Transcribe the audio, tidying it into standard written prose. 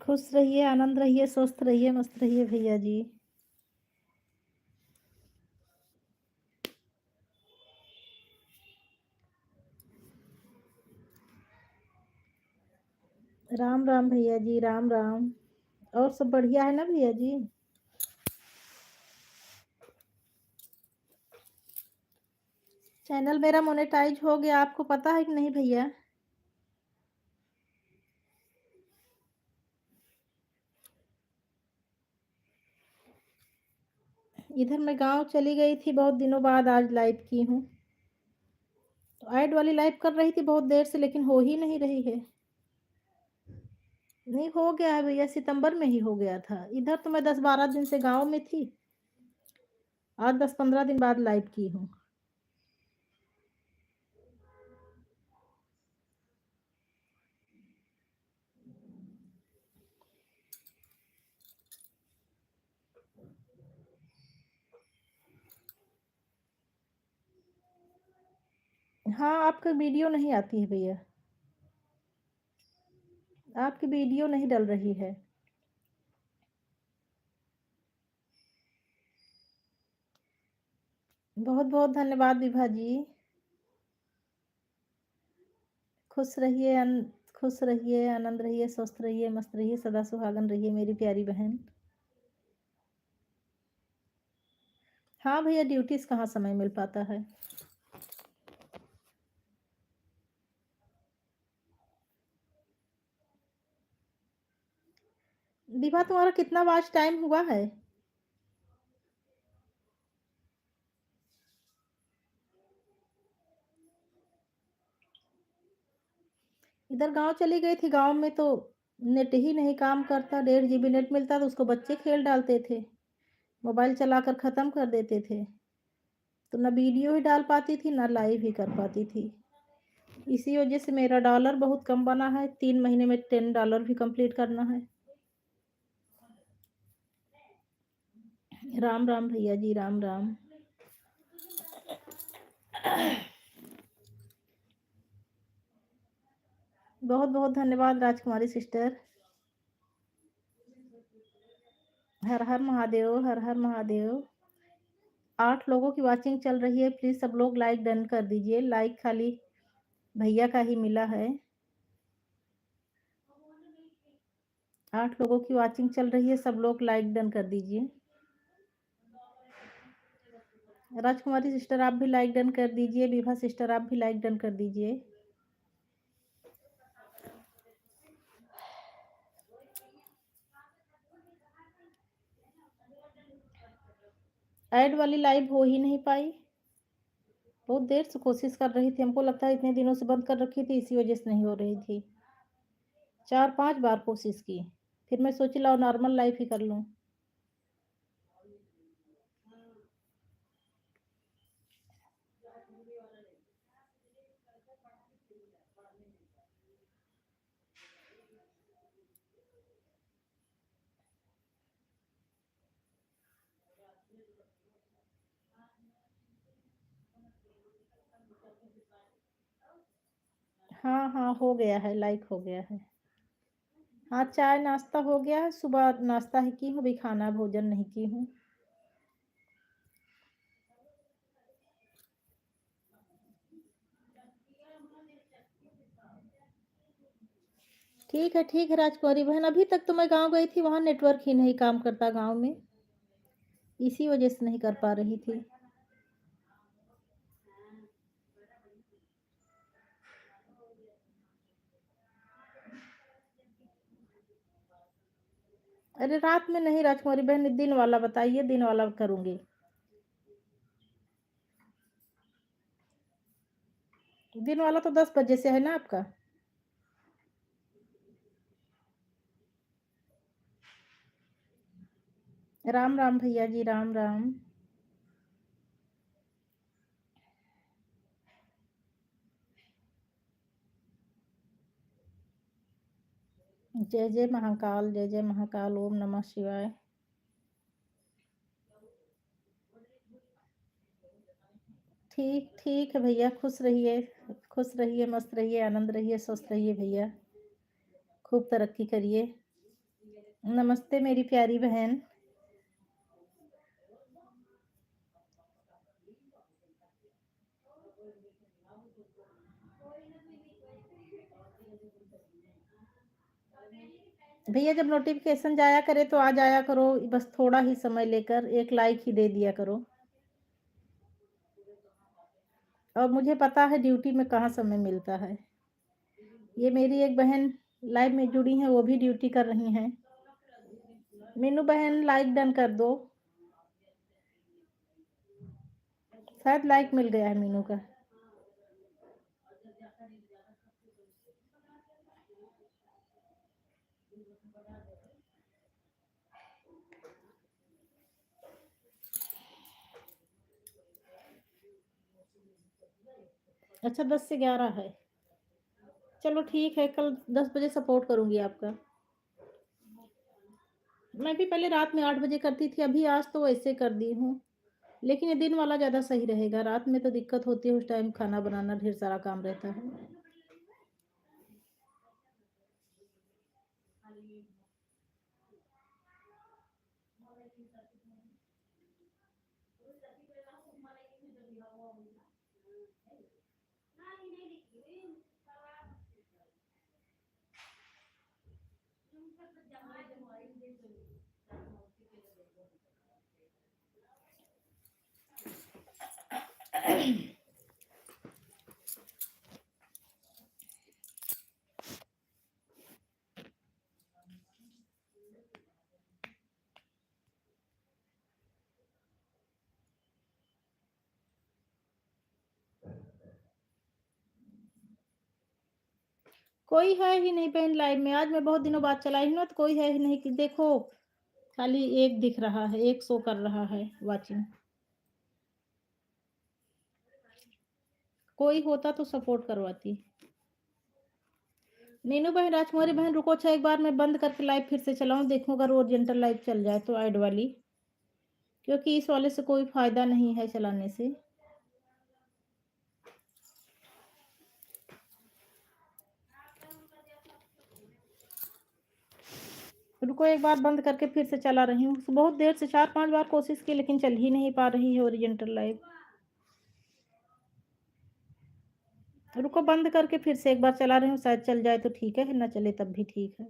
खुश रहिए, आनंद रहिए, स्वस्थ रहिए, मस्त रहिए भैया जी। राम राम भैया जी, राम राम। और सब बढ़िया है ना भैया जी? चैनल मेरा मोनेटाइज हो गया, आपको पता है कि नहीं भैया? इधर मैं गांव चली गई थी, बहुत दिनों बाद आज लाइव की हूँ। तो ऐड वाली लाइव कर रही थी बहुत देर से, लेकिन हो ही नहीं रही है। नहीं, हो गया है भैया, सितंबर में ही हो गया था। इधर तो मैं 10-12 दिन से गांव में थी। आज 10-15 दिन बाद लाइव की हूँ। हाँ, आपका वीडियो नहीं आती है भैया। आपकी वीडियो नहीं डल रही है। बहुत बहुत धन्यवाद विभा जी। खुश रहिए, खुश रहिए, आनंद रहिए, स्वस्थ रहिए, मस्त रहिए, सदा सुहागन रहिए मेरी प्यारी बहन। हाँ भैया, ड्यूटी से कहाँ समय मिल पाता है। विभा, तुम्हारा कितना वॉच टाइम हुआ है? इधर गांव चली गई थी, गांव में तो नेट ही नहीं काम करता। 1.5 GB नेट मिलता तो उसको बच्चे खेल डालते थे, मोबाइल चलाकर ख़त्म कर देते थे। तो ना वीडियो ही डाल पाती थी, ना लाइव ही कर पाती थी। इसी वजह से मेरा डॉलर बहुत कम बना है। 3 महीने में $10 भी कंप्लीट करना है। राम राम भैया जी, राम राम। बहुत बहुत धन्यवाद राजकुमारी सिस्टर। हर हर महादेव, हर हर महादेव। 8 लोगों की वाचिंग चल रही है, प्लीज सब लोग लाइक डन कर दीजिए। लाइक खाली भैया का ही मिला है। 8 लोगों की वाचिंग चल रही है, सब लोग लाइक डन कर दीजिए। राजकुमारी सिस्टर आप भी लाइक डन कर दीजिए। विभा सिस्टर आप भी लाइक डन कर दीजिए। ऐड वाली लाइव हो ही नहीं पाई। बहुत देर से कोशिश कर रही थी, हमको लगता है इतने दिनों से बंद कर रखी थी, इसी वजह से नहीं हो रही थी। 4-5 बार कोशिश की, फिर मैं सोची लाओ नॉर्मल लाइफ ही कर लूं। हाँ हाँ, हो गया है, लाइक हो गया है। हाँ, चाय नाश्ता हो गया है। सुबह नाश्ता ही की हूँ, अभी खाना भोजन नहीं की हूँ। ठीक है राजकुमारी बहन। अभी तक तो मैं गांव गई थी, वहां नेटवर्क ही नहीं काम करता गांव में, इसी वजह से नहीं कर पा रही थी। अरे रात में नहीं राजकुमारी बहन, दिन वाला बताइए, दिन वाला करूंगी। दिन वाला तो 10 बजे से है ना आपका? राम राम भैया जी, राम राम। जय जय महाकाल, जय जय महाकाल, ओम नमः शिवाय। ठीक है भैया, खुश रहिए, खुश रहिए, मस्त रहिए, आनंद रहिए, स्वस्थ रहिए भैया। खूब तरक्की करिए। नमस्ते मेरी प्यारी बहन। भैया जब नोटिफ़िकेशन जाया करे तो आ जाया करो, बस थोड़ा ही समय लेकर एक लाइक ही दे दिया करो। और मुझे पता है ड्यूटी में कहाँ समय मिलता है। ये मेरी एक बहन लाइव में जुड़ी हैं, वो भी ड्यूटी कर रही हैं। मीनू बहन लाइक डन कर दो। शायद लाइक मिल गया है मीनू का। अच्छा 10 से 11 है। चलो ठीक है, कल 10 बजे सपोर्ट करूँगी आपका। मैं भी पहले रात में 8 बजे करती थी, अभी आज तो वैसे कर दी हूँ। लेकिन ये दिन वाला ज़्यादा सही रहेगा, रात में तो दिक्कत होती है, उस टाइम खाना बनाना, ढेर सारा काम रहता है। कोई है ही नहीं बहन लाइव में, आज मैं बहुत दिनों बाद चलाई हूँ ना, तो कोई है ही नहीं कि देखो, खाली एक दिख रहा है, एक शो कर रहा है वाचिंग। कोई होता तो सपोर्ट करवाती। मीनू बहन, राजकुमारी बहन रुको, अच्छा एक बार मैं बंद करके लाइव फिर से चलाऊं, देखूं अगर ओरिएंटल लाइव चल जाए तो ऐड वाली, क्योंकि इस वाले से कोई फायदा नहीं है चलाने से। रुको एक बार बंद करके फिर से चला रही हूँ, बहुत देर से 4-5 बार कोशिश की लेकिन चल ही नहीं पा रही है ओरिएंटल लाइव। रुको बंद करके फिर से एक बार चला रही हूँ, शायद चल जाए तो ठीक है, ना चले तब भी ठीक है।